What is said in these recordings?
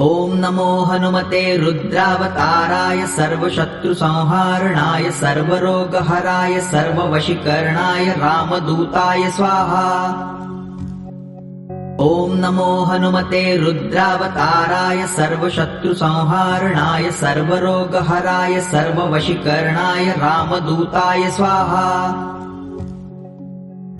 ॐ नमो हनुमते रुद्रावताराय सर्वशत्रुसंहारणाय सर्वरोगहराय सर्ववशीकरणाय रामदूताय स्वाहा। ॐ नमो हनुमते रुद्रावताराय सर्वशत्रुसंहारणाय सर्वरोगहराय सर्ववशीकरणाय रामदूताय स्वाहा।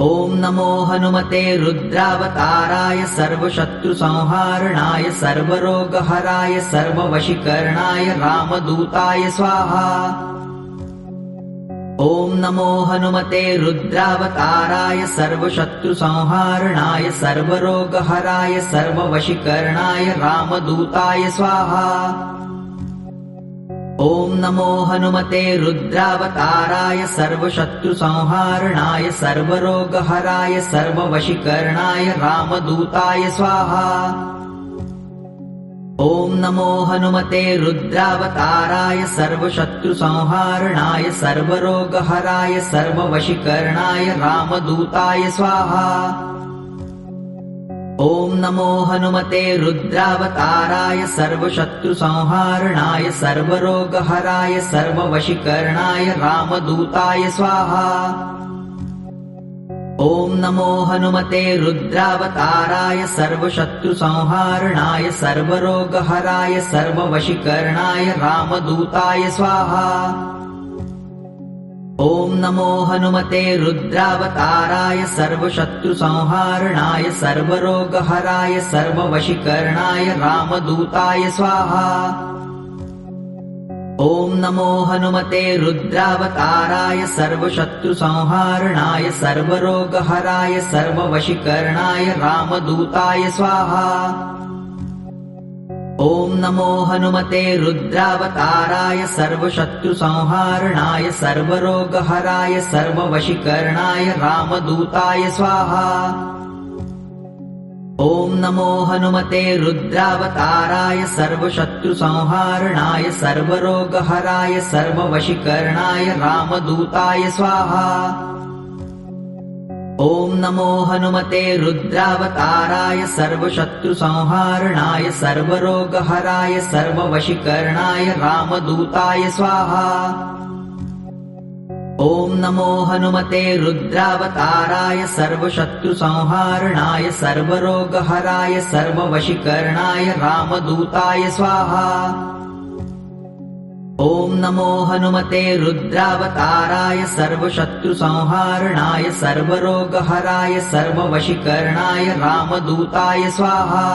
ॐ नमो हनुमते रुद्रावताराय सर्वशत्रुसंहारणाय सर्वरोगहराय सर्ववशीकरणाय रामदूताय स्वाहा। ॐ नमो हनुमते रुद्रावताराय सर्वशत्रुसंहारणाय सर्वरोगहराय सर्ववशीकरणाय रामदूताय स्वाहा। ॐ नमो हनुमते रुद्रावताराय सर्वशत्रुसंहारणाय सर्वरोगहराय सर्ववशीकरणाय रामदूताय स्वाहा। ॐ नमो हनुमते रुद्रावताराय सर्वशत्रुसंहारणाय सर्वरोगहराय सर्ववशीकरणाय रामदूताय स्वाहा। ॐ नमो हनुमते रुद्रावताराय सर्वशत्रुसंहारणाय सर्वरोगहराय सर्ववशीकरणाय रामदूताय स्वाहा। ॐ नमो हनुमते रुद्रावताराय सर्वशत्रुसंहारणाय सर्वरोगहराय सर्ववशीकरणाय रामदूताय स्वाहा। ॐ नमो हनुमते रुद्रावताराय सर्वशत्रुसंहारणाय सर्वरोगहराय सर्ववशीकरणाय रामदूताय स्वाहा। ॐ नमो हनुमते रुद्रावताराय सर्वशत्रुसंहारणाय सर्वरोगहराय सर्ववशीकरणाय रामदूताय स्वाहा। ॐ नमो हनुमते रुद्रावताराय सर्वशत्रुसंहारणाय सर्वरोगहराय सर्ववशीकरणाय रामदूताय स्वाहा। ॐ नमो हनुमते रुद्रावताराय सर्वशत्रुसंहारणाय सर्वरोगहराय सर्ववशीकरणाय रामदूताय स्वाहा। ॐ नमो हनुमते रुद्रावताराय सर्वशत्रुसंहारणाय सर्वरोगहराय सर्ववशीकरणाय रामदूताय स्वाहा। ॐ नमो हनुमते रुद्रावताराय सर्वशत्रुसंहारणाय सर्वरोगहराय सर्ववशीकरणाय रामदूताय स्वाहा। ॐ नमो हनुमते रुद्रावताराय सर्वशत्रुसंहारणाय सर्वरोगहराय सर्ववशीकरणाय रामदूताय स्वाहा।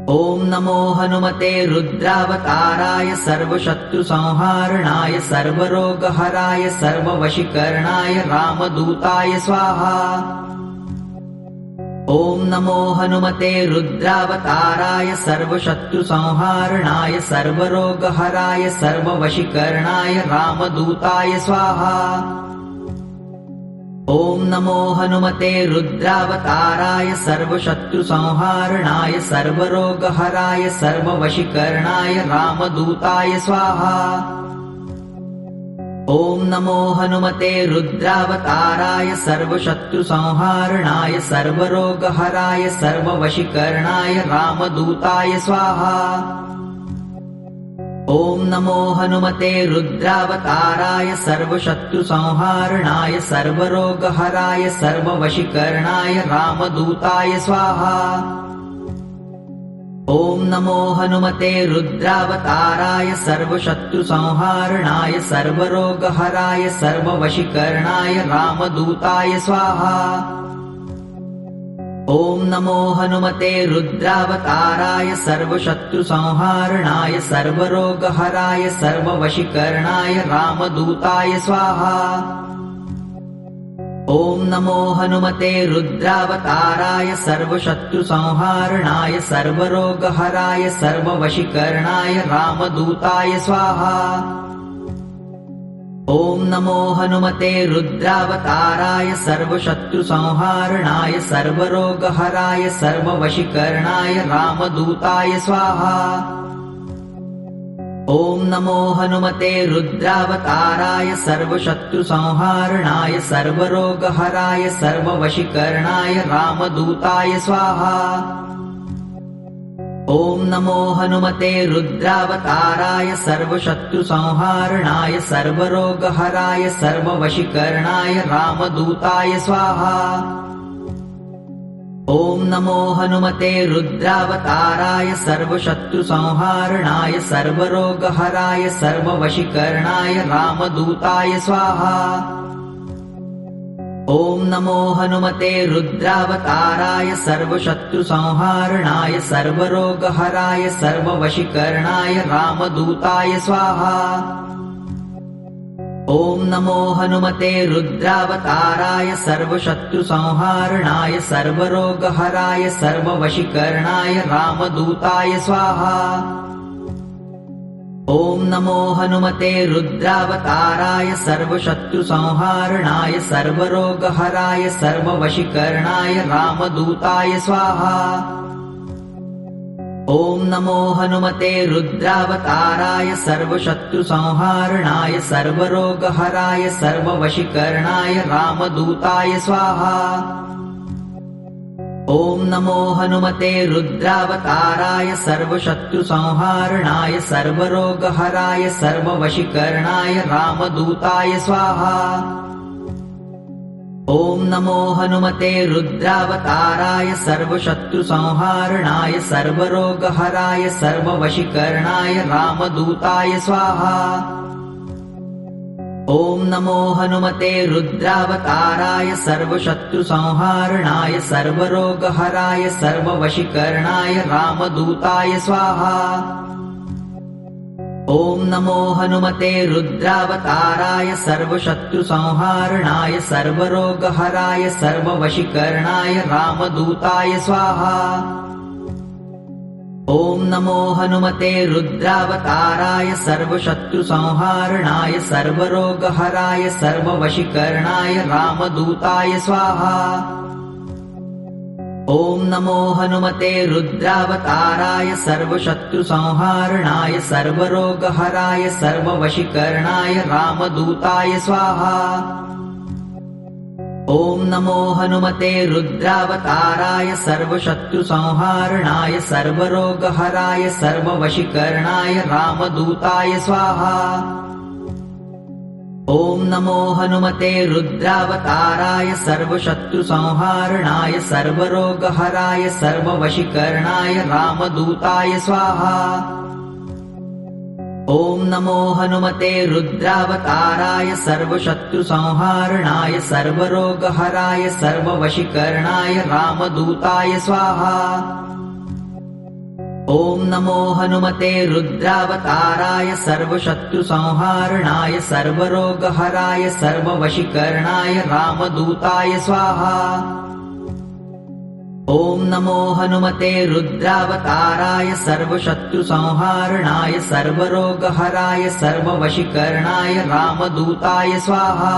ॐ नमो हनुमते रुद्रावताराय सर्वशत्रुसंहारणाय सर्वरोगहराय सर्ववशीकरणाय रामदूताय स्वाहा। ॐ नमो हनुमते रुद्रावताराय सर्वशत्रुसंहारणाय सर्वरोगहराय सर्ववशीकरणाय रामदूताय स्वाहा। ॐ नमो हनुमते रुद्रावताराय सर्वशत्रुसंहारणाय सर्वरोगहराय सर्ववशीकरणाय रामदूताय स्वाहा। ॐ नमो हनुमते रुद्रावताराय सर्वशत्रुसंहारणाय सर्वरोगहराय सर्ववशीकरणाय रामदूताय स्वाहा। ॐ नमो हनुमते रुद्रावताराय सर्वशत्रुसंहारणाय सर्वरोगहराय सर्ववशीकरणाय रामदूताय स्वाहा। ॐ नमो हनुमते रुद्रावताराय सर्वशत्रुसंहारणाय सर्वरोगहराय सर्ववशीकरणाय रामदूताय स्वाहा। ॐ नमो हनुमते रुद्रावताराय सर्वशत्रुसंहारणाय सर्वरोगहराय सर्ववशीकरणाय रामदूताय स्वाहा। ॐ नमो हनुमते रुद्रावताराय सर्वशत्रुसंहारणाय सर्वरोगहराय सर्ववशीकरणाय रामदूताय स्वाहा। ॐ नमो हनुमते रुद्रावताराय सर्वशत्रुसंहारणाय सर्वरोगहराय सर्ववशीकरणाय रामदूताय स्वाहा। ॐ नमो हनुमते रुद्रावताराय सर्वशत्रुसंहारणाय सर्वरोगहराय सर्ववशीकरणाय रामदूताय स्वाहा। ॐ नमो हनुमते रुद्रावताराय सर्वशत्रुसंहारणाय सर्वरोगहराय सर्ववशीकरणाय रामदूताय स्वाहा। ॐ नमो हनुमते रुद्रावताराय सर्वशत्रुसंहारणाय सर्वरोगहराय सर्ववशीकरणाय रामदूताय स्वाहा। ॐ नमो हनुमते रुद्रावताराय सर्वशत्रुसंहारणाय सर्वरोगहराय सर्ववशीकरणाय रामदूताय स्वाहा। ॐ नमो हनुमते रुद्रावताराय सर्वशत्रुसंहारणाय सर्वरोगहराय सर्ववशीकरणाय रामदूताय स्वाहा। ॐ नमो हनुमते रुद्रावताराय सर्वशत्रुसंहारणाय सर्वरोगहराय सर्ववशीकरणाय रामदूताय स्वाहा। ॐ नमो हनुमते रुद्रावताराय सर्वशत्रुसंहारणाय सर्वरोगहराय सर्ववशीकरणाय रामदूताय स्वाहा। ॐ नमो हनुमते रुद्रावताराय सर्वशत्रुसंहारणाय सर्वरोगहराय सर्ववशीकरणाय रामदूताय स्वाहा। ॐ नमो हनुमते रुद्रावताराय सर्वशत्रुसंहारणाय सर्वरोगहराय सर्ववशीकरणाय रामदूताय स्वाहा। ॐ नमो हनुमते रुद्रावताराय सर्वशत्रुसंहारणाय सर्वरोगहराय सर्ववशीकरणाय रामदूताय स्वाहा। ॐ नमो हनुमते रुद्रावताराय सर्वशत्रुसंहारणाय सर्वरोगहराय सर्ववशीकरणाय रामदूताय स्वाहा। ॐ नमो हनुमते रुद्रावताराय सर्वशत्रुसंहारणाय सर्वरोगहराय सर्ववशीकरणाय रामदूताय स्वाहा। ॐ नमो हनुमते रुद्रावताराय सर्वशत्रुसंहारणाय सर्वरोगहराय सर्ववशीकरणाय रामदूताय स्वाहा। ॐ नमो हनुमते रुद्रावताराय सर्वशत्रुसंहारणाय सर्वरोगहराय सर्ववशीकरणाय रामदूताय स्वाहा। ॐ नमो हनुमते रुद्रावताराय सर्वशत्रुसंहारणाय सर्वरोगहराय सर्ववशीकरणाय रामदूताय स्वाहा। ॐ नमो हनुमते रुद्रावताराय सर्वशत्रुसंहारणाय सर्वरोगहराय सर्ववशीकरणाय रामदूताय स्वाहा। ॐ नमो हनुमते रुद्रावताराय सर्वशत्रुसंहारणाय सर्वरोगहराय सर्ववशीकरणाय रामदूताय स्वाहा। ॐ नमो हनुमते रुद्रावताराय सर्वशत्रुसंहारणाय सर्वरोगहराय सर्ववशीकरणाय रामदूताय स्वाहा।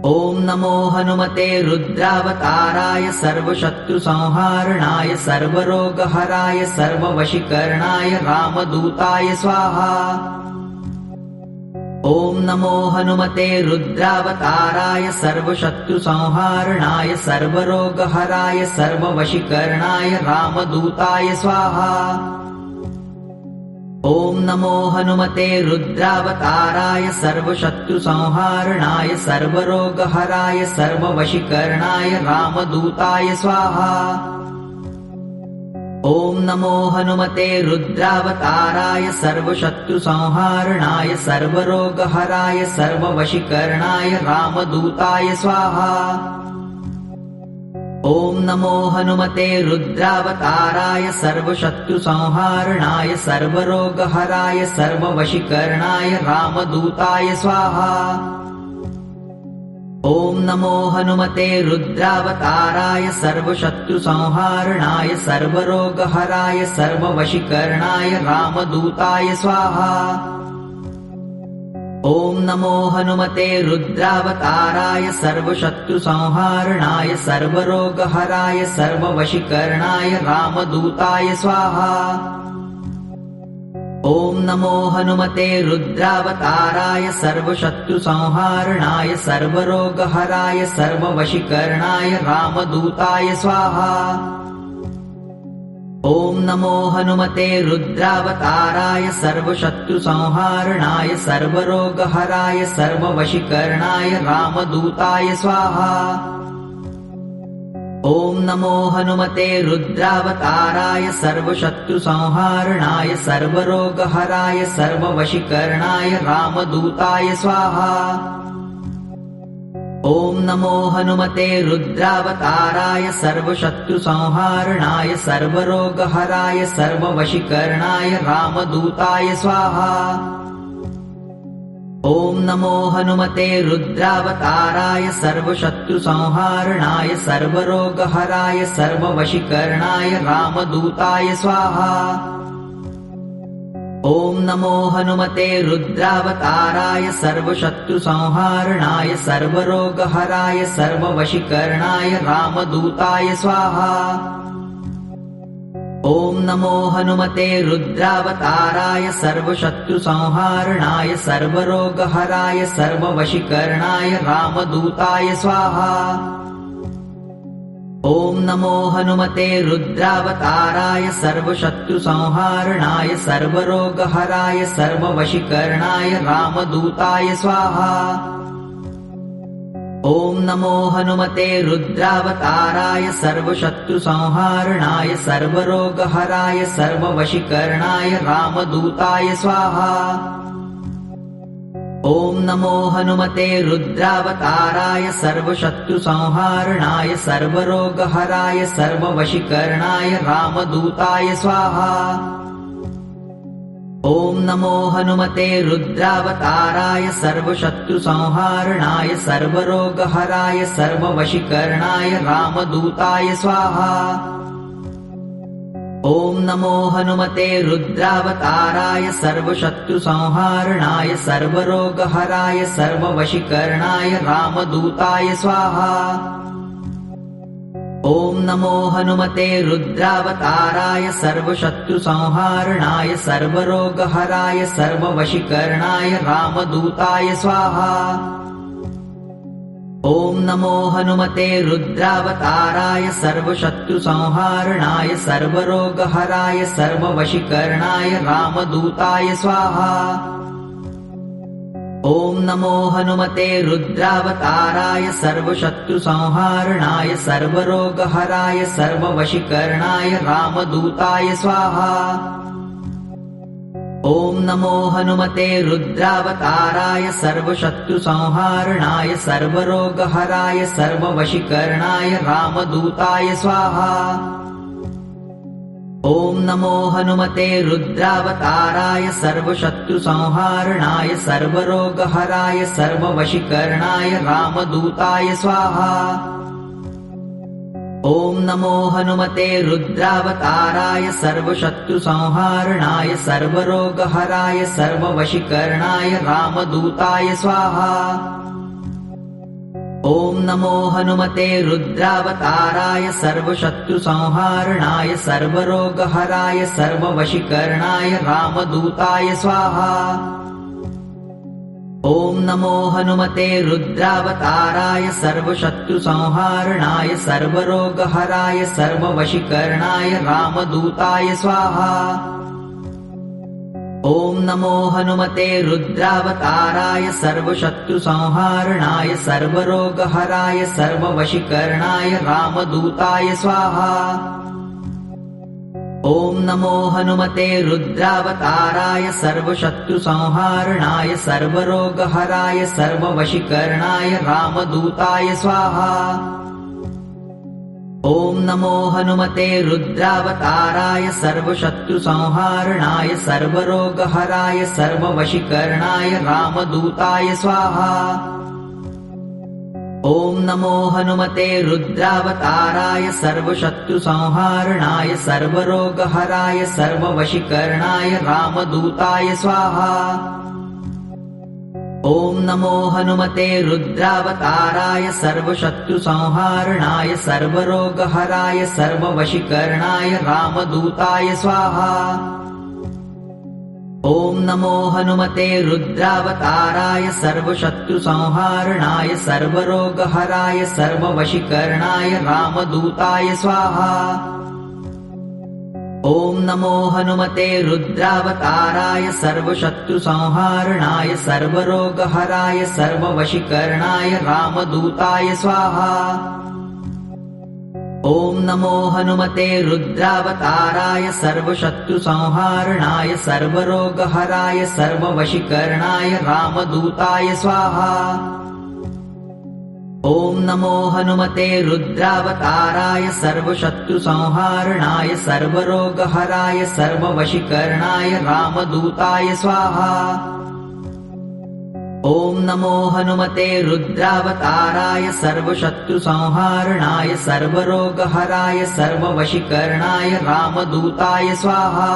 ॐ नमो हनुमते रुद्रावताराय सर्वशत्रुसंहारणाय सर्वरोगहराय सर्ववशीकरणाय रामदूताय स्वाहा। ॐ नमो हनुमते रुद्रावताराय सर्वशत्रुसंहारणाय सर्वरोगहराय सर्ववशीकरणाय रामदूताय स्वाहा। ॐ नमो हनुमते रुद्रावताराय सर्वशत्रुसंहारणाय सर्वरोगहराय सर्ववशीकरणाय रामदूताय स्वाहा। ॐ नमो हनुमते रुद्रावताराय सर्वशत्रुसंहारणाय सर्वरोगहराय सर्ववशीकरणाय रामदूताय स्वाहा। ॐ नमो हनुमते रुद्रावताराय सर्वशत्रुसंहारणाय सर्वरोगहराय सर्ववशीकरणाय रामदूताय स्वाहा। ॐ नमो हनुमते रुद्रावताराय सर्वशत्रुसंहारणाय सर्वरोगहराय सर्ववशीकरणाय रामदूताय स्वाहा। ॐ नमो हनुमते रुद्रावताराय सर्वशत्रुसंहारणाय सर्वरोगहराय सर्ववशीकरणाय रामदूताय स्वाहा। ॐ नमो हनुमते रुद्रावताराय सर्वशत्रुसंहारणाय सर्वरोगहराय सर्ववशीकरणाय रामदूताय स्वाहा। ॐ नमो हनुमते रुद्रावताराय सर्वशत्रुसंहारणाय सर्वरोगहराय सर्ववशीकरणाय रामदूताय स्वाहा। ॐ नमो हनुमते रुद्रावताराय सर्वशत्रुसंहारणाय सर्वरोगहराय सर्ववशीकरणाय रामदूताय स्वाहा। ॐ नमो हनुमते रुद्रावताराय सर्वशत्रुसंहारणाय सर्वरोगहराय सर्ववशीकरणाय रामदूताय स्वाहा। ॐ नमो हनुमते रुद्रावताराय सर्वशत्रुसंहारणाय सर्वरोगहराय सर्ववशीकरणाय रामदूताय स्वाहा। ॐ नमो हनुमते रुद्रावताराय सर्वशत्रुसंहारणाय सर्वरोगहराय सर्ववशीकरणाय रामदूताय स्वाहा। ॐ नमो हनुमते रुद्रावताराय सर्वशत्रुसंहारणाय सर्वरोगहराय सर्ववशीकरणाय रामदूताय स्वाहा। ॐ नमो हनुमते रुद्रावताराय सर्वशत्रुसंहारणाय सर्वरोगहराय सर्ववशीकरणाय रामदूताय स्वाहा। ॐ नमो हनुमते रुद्रावताराय सर्वशत्रुसंहारणाय सर्वरोगहराय सर्ववशीकरणाय रामदूताय स्वाहा। ॐ नमो हनुमते रुद्रावताराय सर्वशत्रुसंहारणाय सर्वरोगहराय सर्ववशीकरणाय रामदूताय स्वाहा। ॐ नमो हनुमते रुद्रावताराय सर्वशत्रुसंहारणाय सर्वरोगहराय सर्ववशीकरणाय रामदूताय स्वाहा। ॐ नमो हनुमते रुद्रावताराय सर्वशत्रुसंहारणाय सर्वरोगहराय सर्ववशीकरणाय रामदूताय स्वाहा। ॐ नमो हनुमते रुद्रावताराय सर्वशत्रुसंहारणाय सर्वरोगहराय सर्ववशीकरणाय रामदूताय स्वाहा। ॐ नमो हनुमते रुद्रावताराय सर्वशत्रुसंहारणाय सर्वरोगहराय सर्ववशीकरणाय रामदूताय स्वाहा। ॐ नमो हनुमते रुद्रावताराय सर्वशत्रुसंहारणाय सर्वरोगहराय सर्ववशीकरणाय रामदूताय स्वाहा। ॐ नमो हनुमते रुद्रावताराय सर्वशत्रुसंहारणाय सर्वरोगहराय सर्ववशीकरणाय रामदूताय स्वाहा। ॐ नमो हनुमते रुद्रावताराय सर्वशत्रुसंहारणाय सर्वरोगहराय सर्ववशीकरणाय रामदूताय स्वाहा। ॐ नमो हनुमते रुद्रावताराय सर्वशत्रुसंहारणाय सर्वरोगहराय सर्ववशीकरणाय रामदूताय स्वाहा। ॐ नमो हनुमते रुद्रावताराय सर्वशत्रुसंहारणाय सर्वरोगहराय सर्ववशीकरणाय रामदूताय स्वाहा। ॐ नमो हनुमते रुद्रावताराय सर्वशत्रुसंहारणाय सर्वरोगहराय सर्ववशीकरणाय रामदूताय स्वाहा। ॐ नमो हनुमते रुद्रावताराय सर्वशत्रुसंहारणाय सर्वरोगहराय सर्ववशीकरणाय रामदूताय स्वाहा। ॐ नमो हनुमते रुद्रावताराय सर्वशत्रुसंहारणाय सर्वरोगहराय सर्ववशीकरणाय रामदूताय स्वाहा। ॐ नमो हनुमते रुद्रावताराय सर्वशत्रुसंहारणाय सर्वरोगहराय सर्ववशीकरणाय रामदूताय स्वाहा। ॐ नमो हनुमते रुद्रावताराय सर्वशत्रुसंहारणाय सर्वरोगहराय सर्ववशीकरणाय रामदूताय स्वाहा। ॐ नमो हनुमते रुद्रावताराय सर्वशत्रुसंहारणाय सर्वरोगहराय सर्ववशीकरणाय रामदूताय स्वाहा। ॐ नमो हनुमते रुद्रावताराय सर्वशत्रुसंहारणाय सर्वरोगहराय सर्ववशीकरणाय रामदूताय स्वाहा। ॐ नमो हनुमते रुद्रावताराय सर्वशत्रुसंहारणाय सर्वरोगहराय सर्ववशीकरणाय रामदूताय स्वाहा। ॐ नमो हनुमते रुद्रावताराय सर्वशत्रुसंहारणाय सर्वरोगहराय सर्ववशीकरणाय रामदूताय स्वाहा। ॐ नमो हनुमते रुद्रावताराय सर्वशत्रुसंहारणाय सर्वरोगहराय सर्ववशीकरणाय रामदूताय स्वाहा। ॐ नमो हनुमते रुद्रावताराय सर्वशत्रुसंहारणाय सर्वरोगहराय सर्ववशीकरणाय रामदूताय स्वाहा।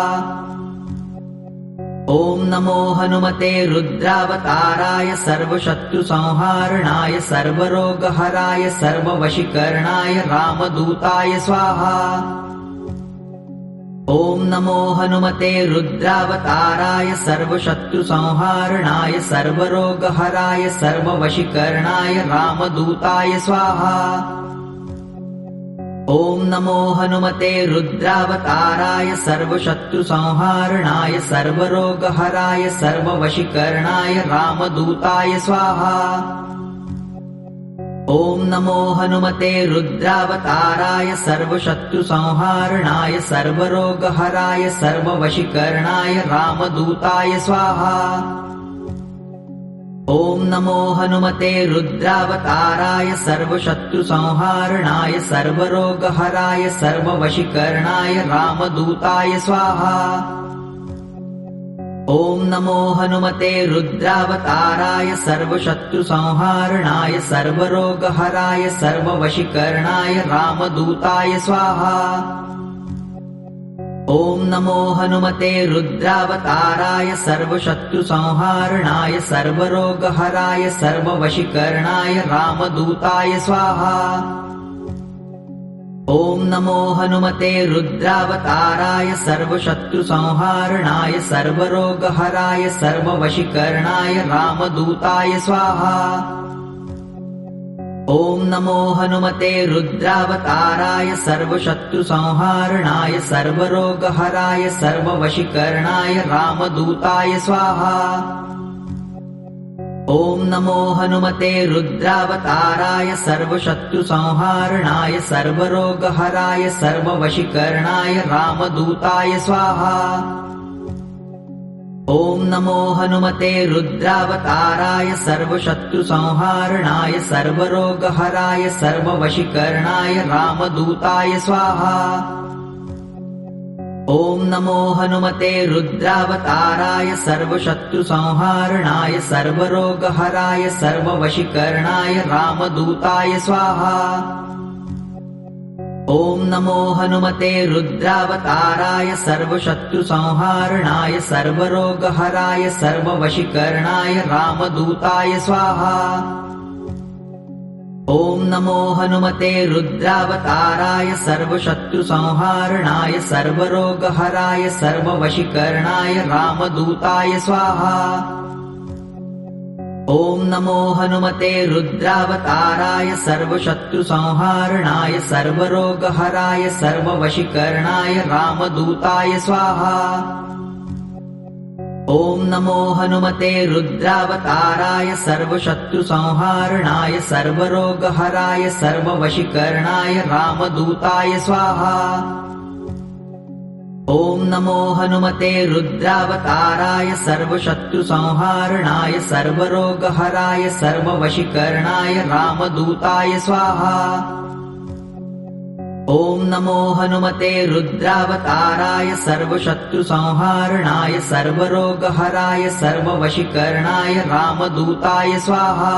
ॐ नमो हनुमते रुद्रावताराय सर्वशत्रुसंहारणाय सर्वरोगहराय सर्ववशीकरणाय रामदूताय स्वाहा। ॐ नमो हनुमते रुद्रावताराय सर्वशत्रुसंहारणाय सर्वरोगहराय सर्ववशीकरणाय रामदूताय स्वाहा। ॐ नमो हनुमते रुद्रावताराय सर्वशत्रुसंहारणाय सर्वरोगहराय सर्ववशीकरणाय रामदूताय स्वाहा। ॐ नमो हनुमते रुद्रावताराय सर्वशत्रुसंहारणाय सर्वरोगहराय सर्ववशीकरणाय रामदूताय स्वाहा। ॐ नमो हनुमते रुद्रावताराय सर्वशत्रुसंहारणाय सर्वरोगहराय सर्ववशीकरणाय रामदूताय स्वाहा। ॐ नमो हनुमते रुद्रावताराय सर्वशत्रुसंहारणाय सर्वरोगहराय सर्ववशीकरणाय रामदूताय स्वाहा। ॐ नमो हनुमते रुद्रावताराय सर्वशत्रुसंहारणाय सर्वरोगहराय सर्ववशीकरणाय रामदूताय स्वाहा। ॐ नमो हनुमते रुद्रावताराय सर्वशत्रुसंहारणाय सर्वरोगहराय सर्ववशीकरणाय रामदूताय स्वाहा। ॐ नमो हनुमते रुद्रावताराय सर्वशत्रुसंहारणाय सर्वरोगहराय सर्ववशीकरणाय रामदूताय स्वाहा। ॐ नमो हनुमते रुद्रावताराय सर्वशत्रुसंहारणाय सर्वरोगहराय सर्ववशीकरणाय रामदूताय स्वाहा। ॐ नमो हनुमते रुद्रावताराय सर्वशत्रुसंहारणाय सर्वरोगहराय सर्ववशीकरणाय रामदूताय स्वाहा। ॐ नमो हनुमते रुद्रावताराय सर्वशत्रुसंहारणाय सर्वरोगहराय सर्ववशीकरणाय रामदूताय स्वाहा। ॐ नमो हनुमते रुद्रावताराय सर्वशत्रुसंहारणाय सर्वरोगहराय सर्ववशीकरणाय रामदूताय स्वाहा। ॐ नमो हनुमते रुद्रावताराय सर्वशत्रुसंहारणाय सर्वरोगहराय सर्ववशीकरणाय रामदूताय स्वाहा। ॐ नमो हनुमते रुद्रावताराय सर्वशत्रुसंहारणाय सर्वरोगहराय सर्ववशीकरणाय रामदूताय स्वाहा। ॐ नमो हनुमते रुद्रावताराय सर्वशत्रुसंहारणाय सर्वरोगहराय सर्ववशीकरणाय रामदूताय स्वाहा। ॐ नमो हनुमते रुद्रावताराय सर्वशत्रुसंहारणाय सर्वरोगहराय सर्ववशीकरणाय रामदूताय स्वाहा। ॐ नमो हनुमते रुद्रावताराय सर्वशत्रुसंहारणाय सर्वरोगहराय सर्ववशीकरणाय रामदूताय स्वाहा।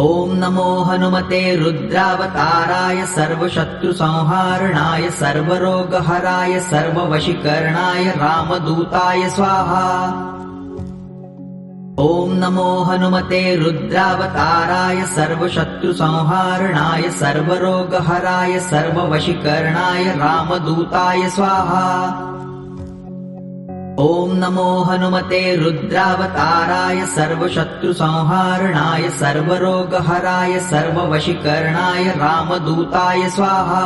ॐ नमो हनुमते रुद्रावताराय सर्वशत्रुसंहारणाय सर्वरोगहराय सर्ववशीकरणाय रामदूताय स्वाहा। ॐ नमो हनुमते रुद्रावताराय सर्वशत्रुसंहारणाय सर्वरोगहराय सर्ववशीकरणाय रामदूताय स्वाहा। ॐ नमो हनुमते रुद्रावताराय सर्वशत्रुसंहारणाय सर्वरोगहराय सर्ववशीकरणाय रामदूताय स्वाहा।